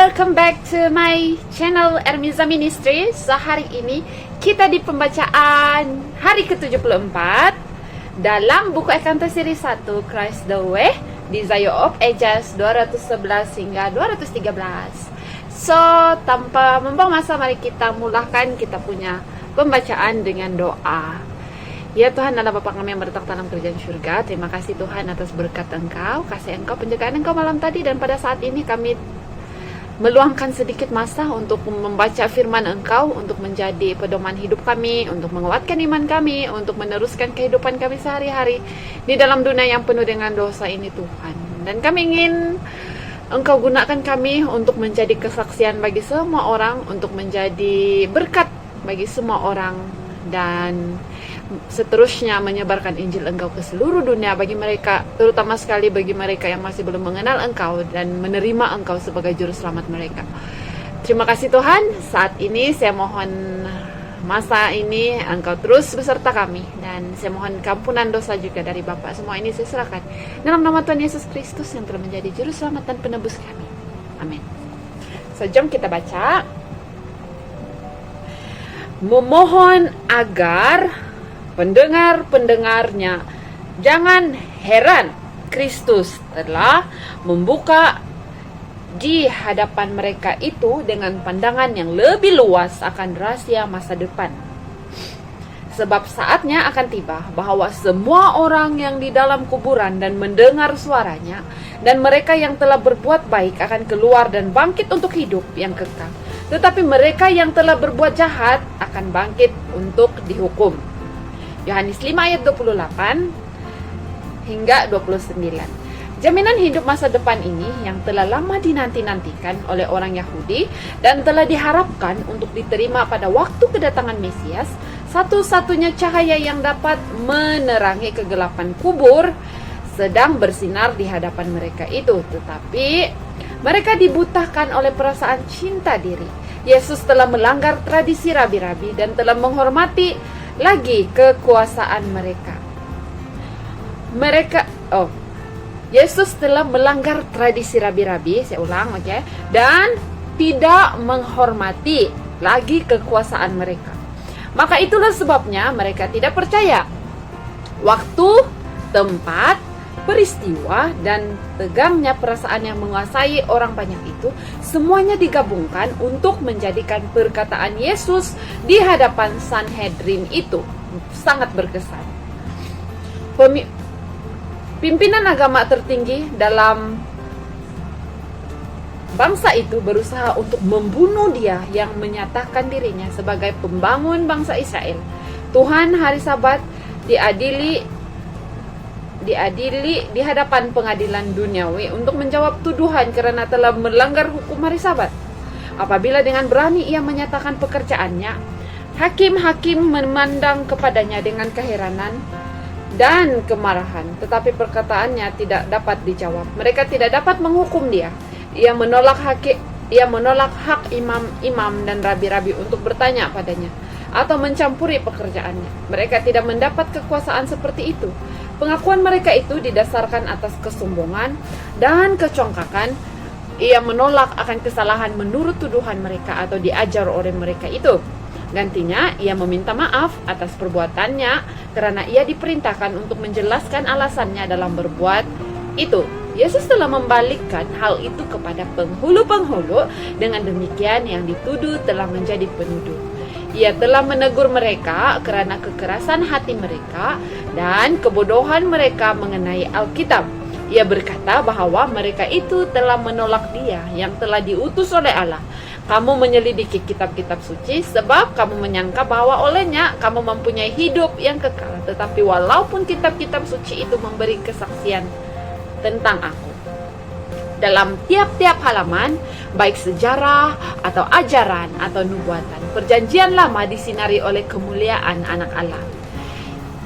welcome back to my channel Ermiza Ministry. So hari ini kita di pembacaan hari ke-74 dalam buku Ekantasi seri 1 Christ the Way, Desire of Ages 211 hingga 213. So tanpa membuang masa, mari kita mulakan kita punya pembacaan dengan doa. Ya Tuhan Allah Bapa kami yang bertak dalam kerajaan surga, terima kasih Tuhan atas berkat Engkau, kasih Engkau, penjagaan Engkau malam tadi, dan pada saat ini kami meluangkan sedikit masa untuk membaca firman Engkau, untuk menjadi pedoman hidup kami, untuk menguatkan iman kami, untuk meneruskan kehidupan kami sehari-hari di dalam dunia yang penuh dengan dosa ini Tuhan. Dan kami ingin Engkau gunakan kami untuk menjadi kesaksian bagi semua orang, untuk menjadi berkat bagi semua orang, dan seterusnya menyebarkan Injil Engkau ke seluruh dunia bagi mereka, terutama sekali bagi mereka yang masih belum mengenal Engkau dan menerima Engkau sebagai juru selamat mereka. Terima kasih Tuhan. Saat ini saya mohon masa ini Engkau terus beserta kami, dan saya mohon kampunan dosa juga dari Bapa. Semua ini saya serahkan dalam nama Tuhan Yesus Kristus yang telah menjadi juru selamat dan penebus kami. Amin. Jom kita baca. Memohon agar pendengar-pendengarnya jangan heran, Kristus telah membuka di hadapan mereka itu dengan pandangan yang lebih luas akan rahasia masa depan. Sebab saatnya akan tiba bahwa semua orang yang di dalam kuburan dan mendengar suaranya, dan mereka yang telah berbuat baik akan keluar dan bangkit untuk hidup yang kekal. Tetapi mereka yang telah berbuat jahat akan bangkit untuk dihukum. Yohanes 5 ayat 28 hingga 29. Jaminan hidup masa depan ini yang telah lama dinanti-nantikan oleh orang Yahudi dan telah diharapkan untuk diterima pada waktu kedatangan Mesias, satu-satunya cahaya yang dapat menerangi kegelapan kubur sedang bersinar di hadapan mereka itu. Tetapi mereka dibutahkan oleh perasaan cinta diri. Yesus telah melanggar tradisi rabi-rabi dan telah menghormati lagi kekuasaan mereka. Yesus telah melanggar tradisi rabi-rabi, saya ulang, oke, dan tidak menghormati lagi kekuasaan mereka. Maka itulah sebabnya mereka tidak percaya. Waktu, tempat, peristiwa, dan tegangnya perasaan yang menguasai orang banyak itu semuanya digabungkan untuk menjadikan perkataan Yesus di hadapan Sanhedrin itu sangat berkesan. Pimpinan agama tertinggi dalam bangsa itu berusaha untuk membunuh dia yang menyatakan dirinya sebagai pembangun bangsa Israel. Tuhan hari Sabat diadili di hadapan pengadilan duniawi untuk menjawab tuduhan karena telah melanggar hukum hari Sabat. Apabila dengan berani ia menyatakan pekerjaannya, hakim-hakim memandang kepadanya dengan keheranan dan kemarahan, tetapi perkataannya tidak dapat dijawab. Mereka tidak dapat menghukum dia. Ia menolak hak imam-imam dan rabi-rabi untuk bertanya padanya atau mencampuri pekerjaannya. Mereka tidak mendapat kekuasaan seperti itu. Pengakuan mereka itu didasarkan atas kesombongan dan kecongkakan. Ia menolak akan kesalahan menurut tuduhan mereka atau diajar oleh mereka itu. Gantinya, ia meminta maaf atas perbuatannya karena ia diperintahkan untuk menjelaskan alasannya dalam berbuat itu. Yesus telah membalikkan hal itu kepada penghulu-penghulu. Dengan demikian, yang dituduh telah menjadi penuduh. Ia telah menegur mereka karena kekerasan hati mereka dan kebodohan mereka mengenai Alkitab. Ia berkata bahwa mereka itu telah menolak Dia yang telah diutus oleh Allah. Kamu menyelidiki kitab-kitab suci sebab kamu menyangka bahwa olehnya kamu mempunyai hidup yang kekal. Tetapi walaupun kitab-kitab suci itu memberi kesaksian tentang Aku, dalam tiap-tiap halaman, baik sejarah atau ajaran atau nubuatan, perjanjian lama disinari oleh kemuliaan anak Allah.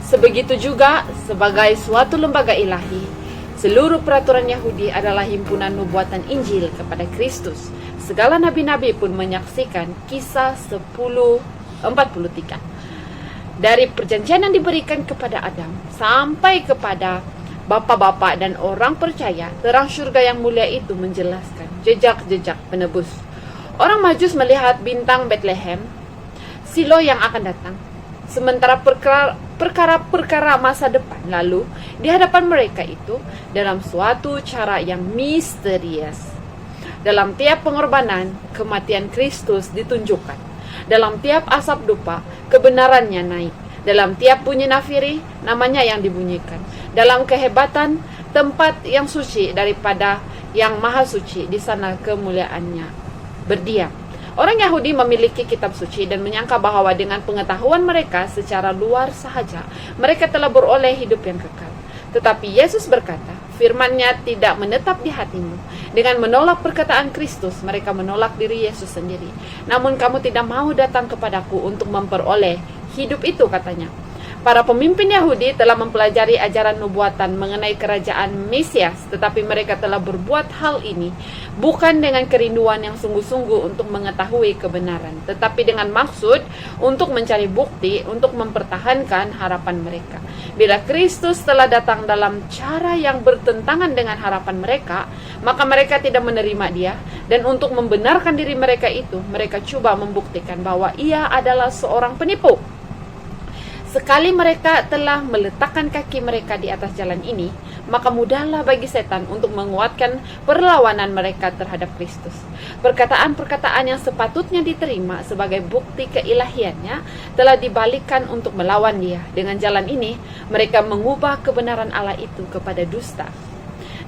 Sebegitu juga sebagai suatu lembaga ilahi, seluruh peraturan Yahudi adalah himpunan nubuatan Injil kepada Kristus. Segala nabi-nabi pun menyaksikan kisah 10:43. Dari perjanjian yang diberikan kepada Adam sampai kepada bapak-bapak dan orang percaya, terang surga yang mulia itu menjelaskan. jejak-jejak penebus. Orang Majus melihat bintang Bethlehem, Silo yang akan datang. Sementara perkara-perkara masa depan lalu di hadapan mereka itu dalam suatu cara yang misterius. Dalam tiap pengorbanan, kematian Kristus ditunjukkan. Dalam tiap asap dupa, kebenarannya naik. Dalam tiap bunyi nafiri, namanya yang dibunyikan. Dalam kehebatan, tempat yang suci daripada yang maha suci, di sana kemuliaannya berdiam. Orang Yahudi memiliki kitab suci dan menyangka bahwa dengan pengetahuan mereka secara luar sahaja, mereka telah beroleh hidup yang kekal. Tetapi Yesus berkata, firman-Nya tidak menetap di hatimu. Dengan menolak perkataan Kristus, mereka menolak diri Yesus sendiri. Namun kamu tidak mau datang kepadaku untuk memperoleh hidup itu, katanya. Para pemimpin Yahudi telah mempelajari ajaran nubuatan mengenai kerajaan Mesias, tetapi mereka telah berbuat hal ini bukan dengan kerinduan yang sungguh-sungguh untuk mengetahui kebenaran, tetapi dengan maksud untuk mencari bukti untuk mempertahankan harapan mereka. Bila Kristus telah datang dalam cara yang bertentangan dengan harapan mereka, maka mereka tidak menerima Dia, dan untuk membenarkan diri mereka itu, mereka coba membuktikan bahwa Ia adalah seorang penipu. Sekali mereka telah meletakkan kaki mereka di atas jalan ini, maka mudahlah bagi setan untuk menguatkan perlawanan mereka terhadap Kristus. Perkataan-perkataan yang sepatutnya diterima sebagai bukti keilahiannya telah dibalikkan untuk melawan Dia. Dengan jalan ini, mereka mengubah kebenaran Allah itu kepada dusta.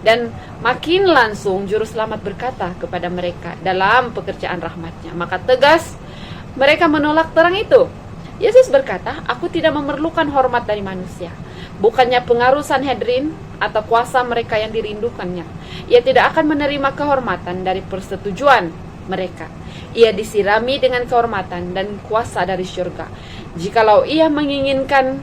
Dan makin langsung Juru Selamat berkata kepada mereka dalam pekerjaan rahmat-Nya, maka tegas mereka menolak terang itu. Yesus berkata, aku tidak memerlukan hormat dari manusia. Bukannya pengaruh Sanhedrin atau kuasa mereka yang dirindukannya. Ia tidak akan menerima kehormatan dari persetujuan mereka. Ia disirami dengan kehormatan dan kuasa dari syurga. Jikalau ia menginginkan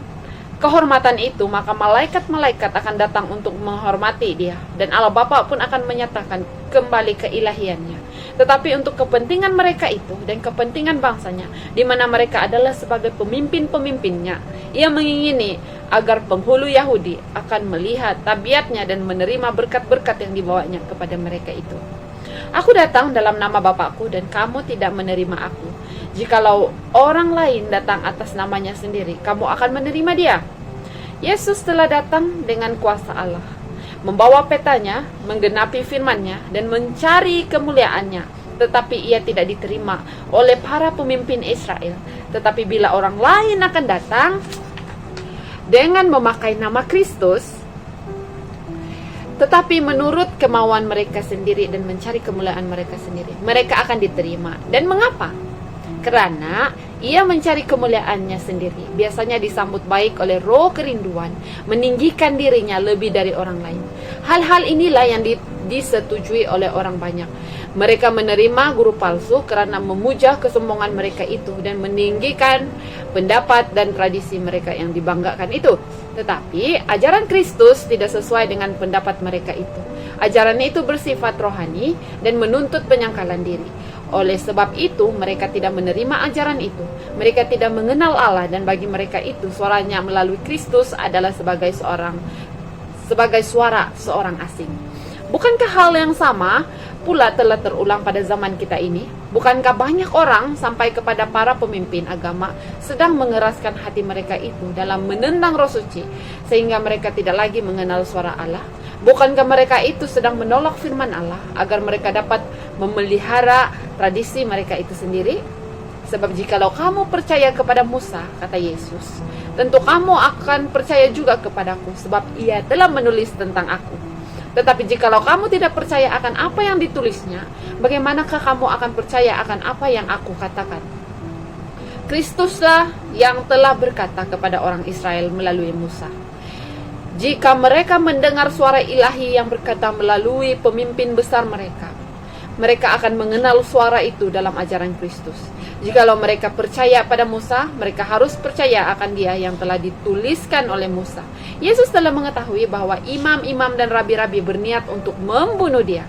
kehormatan itu, maka malaikat-malaikat akan datang untuk menghormati Dia, dan Allah Bapa pun akan menyatakan kembali keilahiannya. Tetapi untuk kepentingan mereka itu dan kepentingan bangsanya, di mana mereka adalah sebagai pemimpin-pemimpinnya, Ia mengingini agar penghulu Yahudi akan melihat tabiatnya dan menerima berkat-berkat yang dibawanya kepada mereka itu. Aku datang dalam nama Bapakku dan kamu tidak menerima aku. Jikalau orang lain datang atas namanya sendiri, kamu akan menerima dia. Yesus telah datang dengan kuasa Allah, membawa petanya, menggenapi firman-Nya, dan mencari kemuliaannya. Tetapi ia tidak diterima oleh para pemimpin Israel. Tetapi bila orang lain akan datang dengan memakai nama Kristus, tetapi menurut kemauan mereka sendiri dan mencari kemuliaan mereka sendiri, mereka akan diterima. Dan mengapa? Karena ia mencari kemuliaannya sendiri. Biasanya disambut baik oleh roh kerinduan, meninggikan dirinya lebih dari orang lain. Hal-hal inilah yang disetujui oleh orang banyak. Mereka menerima guru palsu karena memuja kesombongan mereka itu dan meninggikan pendapat dan tradisi mereka yang dibanggakan itu. Tetapi ajaran Kristus tidak sesuai dengan pendapat mereka itu. Ajaran itu bersifat rohani dan menuntut penyangkalan diri. Oleh sebab itu, mereka tidak menerima ajaran itu. Mereka tidak mengenal Allah, dan bagi mereka itu, suaranya melalui Kristus adalah sebagai suara seorang asing. Bukankah hal yang sama pula telah terulang pada zaman kita ini? Bukankah banyak orang sampai kepada para pemimpin agama sedang mengeraskan hati mereka itu dalam menentang Roh Suci, sehingga mereka tidak lagi mengenal suara Allah? Bukankah mereka itu sedang menolak firman Allah agar mereka dapat memelihara tradisi mereka itu sendiri? Sebab jikalau kamu percaya kepada Musa, kata Yesus, tentu kamu akan percaya juga kepadaku, sebab ia telah menulis tentang aku. Tetapi jikalau kamu tidak percaya akan apa yang ditulisnya, bagaimanakah kamu akan percaya akan apa yang aku katakan? Kristuslah yang telah berkata kepada orang Israel melalui Musa. Jika mereka mendengar suara ilahi yang berkata melalui pemimpin besar mereka, mereka akan mengenal suara itu dalam ajaran Kristus. Jikalau mereka percaya pada Musa, mereka harus percaya akan Dia yang telah dituliskan oleh Musa. Yesus telah mengetahui bahwa imam-imam dan rabi-rabi berniat untuk membunuh Dia.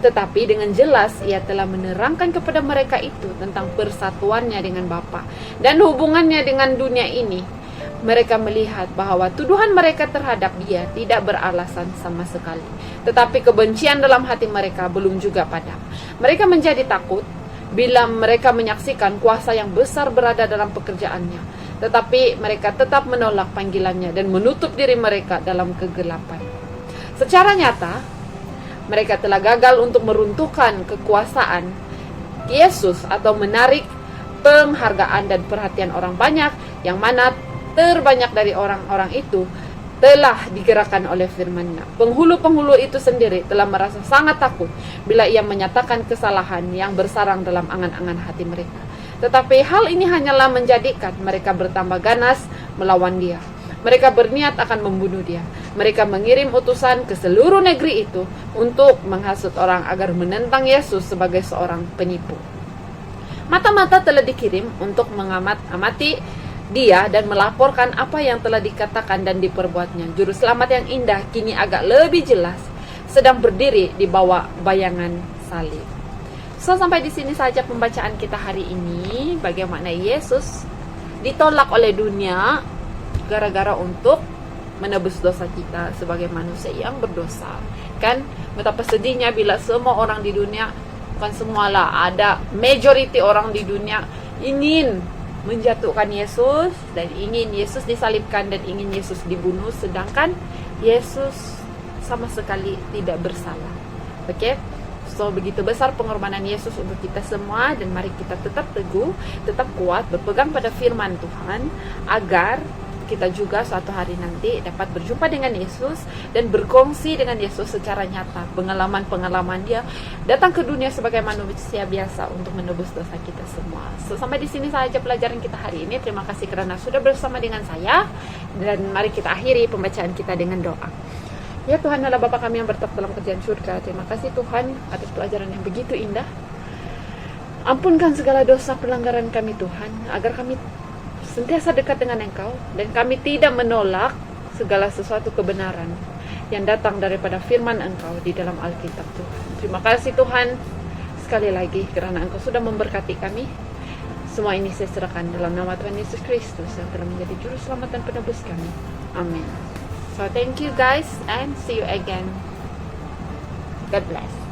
Tetapi dengan jelas Ia telah menerangkan kepada mereka itu tentang persatuannya dengan Bapa dan hubungannya dengan dunia ini. mereka melihat bahwa tuduhan mereka terhadap dia tidak beralasan sama sekali. Tetapi kebencian dalam hati mereka belum juga padam. Mereka menjadi takut bila mereka menyaksikan kuasa yang besar berada dalam pekerjaannya. Tetapi mereka tetap menolak panggilannya dan menutup diri mereka dalam kegelapan. Secara nyata, mereka telah gagal untuk meruntuhkan kekuasaan Yesus atau menarik penghargaan dan perhatian orang banyak, yang mana terbanyak dari orang-orang itu telah digerakkan oleh firman-Nya. Penghulu-penghulu itu sendiri telah merasa sangat takut bila ia menyatakan kesalahan yang bersarang dalam angan-angan hati mereka. Tetapi hal ini hanyalah menjadikan mereka bertambah ganas melawan dia. Mereka berniat akan membunuh dia. Mereka mengirim utusan ke seluruh negeri itu untuk menghasut orang agar menentang Yesus sebagai seorang penipu. Mata-mata telah dikirim untuk mengamati dia dan melaporkan apa yang telah dikatakan dan diperbuatnya. Juru selamat yang indah kini agak lebih jelas sedang berdiri di bawah bayangan salib. So, sampai di sini saja pembacaan kita hari ini. Bagaimana Yesus ditolak oleh dunia gara-gara untuk menebus dosa kita sebagai manusia yang berdosa. Kan betapa sedihnya bila semua orang di dunia, bukan semualah, ada majority orang di dunia ingin menjatuhkan Yesus dan ingin Yesus disalibkan dan ingin Yesus dibunuh, sedangkan Yesus sama sekali tidak bersalah. Oke? So, begitu besar pengorbanan Yesus untuk kita semua, dan mari kita tetap teguh, tetap kuat, berpegang pada firman Tuhan agar kita juga suatu hari nanti dapat berjumpa dengan Yesus dan berkongsi dengan Yesus secara nyata pengalaman-pengalaman dia datang ke dunia sebagai manusia biasa untuk menebus dosa kita semua. So, sampai di sini saja pelajaran kita hari ini. Terima kasih karena sudah bersama dengan saya, dan mari kita akhiri pembacaan kita dengan doa. Ya Tuhan Allah Bapa kami yang bertata dalam kerajaan surga, terima kasih Tuhan atas pelajaran yang begitu indah. Ampunkan segala dosa pelanggaran kami Tuhan, agar kami sentiasa dekat dengan Engkau, dan kami tidak menolak segala sesuatu kebenaran yang datang daripada firman Engkau di dalam Alkitab Tuhan. Terima kasih Tuhan sekali lagi kerana Engkau sudah memberkati kami. Semua ini saya serahkan dalam nama Tuhan Yesus Kristus yang telah menjadi juru selamat dan penebus kami. Amin. So thank you guys, and see you again. God bless.